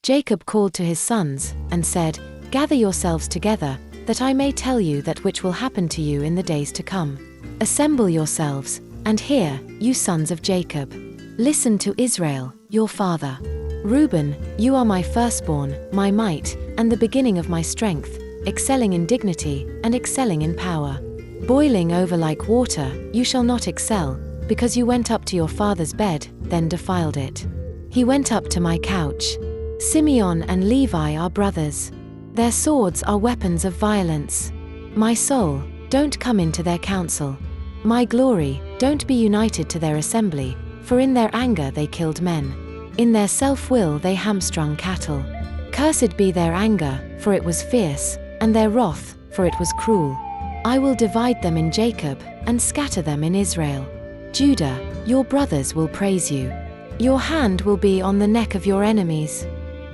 Jacob called to his sons, and said, "Gather yourselves together, that I may tell you that which will happen to you in the days to come. Assemble yourselves, and hear, you sons of Jacob. Listen to Israel, your father. Reuben, you are my firstborn, my might, and the beginning of my strength, excelling in dignity, and excelling in power. Boiling over like water, you shall not excel, because you went up to your father's bed, then defiled it. He went up to my couch. Simeon and Levi are brothers. Their swords are weapons of violence. My soul, don't come into their council. My glory, don't be united to their assembly, for in their anger they killed men. In their self-will they hamstrung cattle. Cursed be their anger, for it was fierce, and their wrath, for it was cruel. I will divide them in Jacob, and scatter them in Israel. Judah, your brothers will praise you. Your hand will be on the neck of your enemies.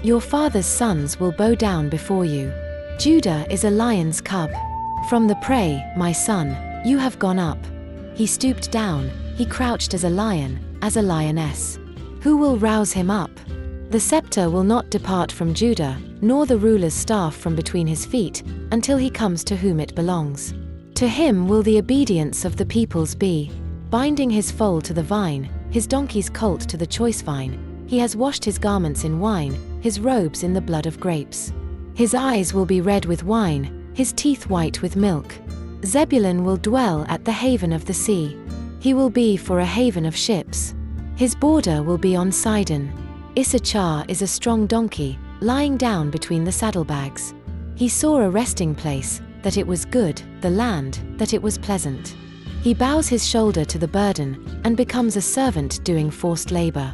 Your father's sons will bow down before you. Judah is a lion's cub. From the prey, my son, you have gone up. He stooped down, he crouched as a lion, as a lioness. Who will rouse him up? The scepter will not depart from Judah, nor the ruler's staff from between his feet, until he comes to whom it belongs. To him will the obedience of the peoples be. Binding his foal to the vine, his donkey's colt to the choice vine, he has washed his garments in wine, his robes in the blood of grapes. His eyes will be red with wine, his teeth white with milk. Zebulun will dwell at the haven of the sea. He will be for a haven of ships. His border will be on Sidon. Issachar is a strong donkey, lying down between the saddlebags. He saw a resting place, that it was good, the land, that it was pleasant. He bows his shoulder to the burden, and becomes a servant doing forced labor.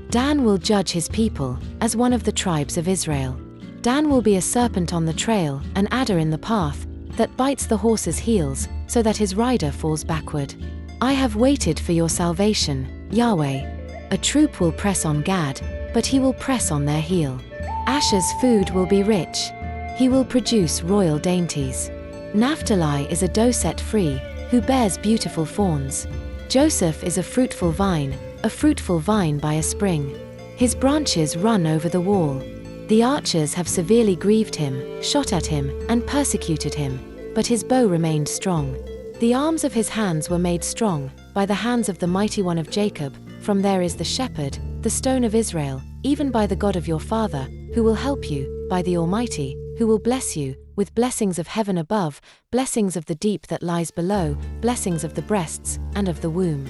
Dan will judge his people, as one of the tribes of Israel. Dan will be a serpent on the trail, an adder in the path, that bites the horse's heels, so that his rider falls backward. I have waited for your salvation, Yahweh. A troop will press on Gad, but he will press on their heel. Asher's food will be rich. He will produce royal dainties. Naphtali is a doe set free, who bears beautiful fawns. Joseph is a fruitful vine by a spring. His branches run over the wall. The archers have severely grieved him, shot at him, and persecuted him, but his bow remained strong. The arms of his hands were made strong, by the hands of the mighty one of Jacob. From there is the shepherd, the stone of Israel, even by the God of your father, who will help you, by the Almighty, who will bless you, with blessings of heaven above, blessings of the deep that lies below, blessings of the breasts, and of the womb.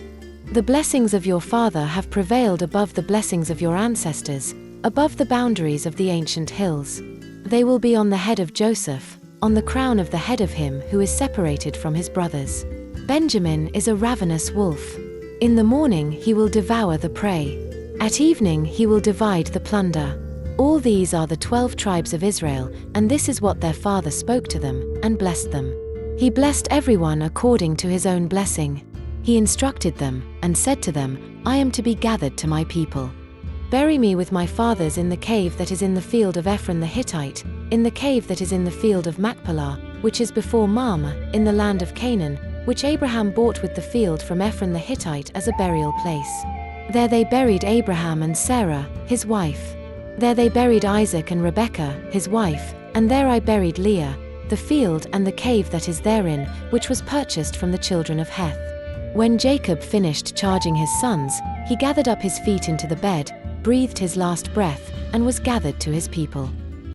The blessings of your father have prevailed above the blessings of your ancestors, above the boundaries of the ancient hills. They will be on the head of Joseph, on the crown of the head of him who is separated from his brothers. Benjamin is a ravenous wolf. In the morning he will devour the prey. At evening he will divide the plunder. All these are the 12 tribes of Israel, and this is what their father spoke to them, and blessed them. He blessed everyone according to his own blessing. He instructed them, and said to them, I am to be gathered to my people. Bury me with my fathers in the cave that is in the field of Ephron the Hittite, in the cave that is in the field of Machpelah, which is before Mamre, in the land of Canaan, which Abraham bought with the field from Ephron the Hittite as a burial place. There they buried Abraham and Sarah, his wife. There they buried Isaac and Rebekah, his wife, and there I buried Leah, the field and the cave that is therein, which was purchased from the children of Heth. When Jacob finished charging his sons, he gathered up his feet into the bed, breathed his last breath, and was gathered to his people.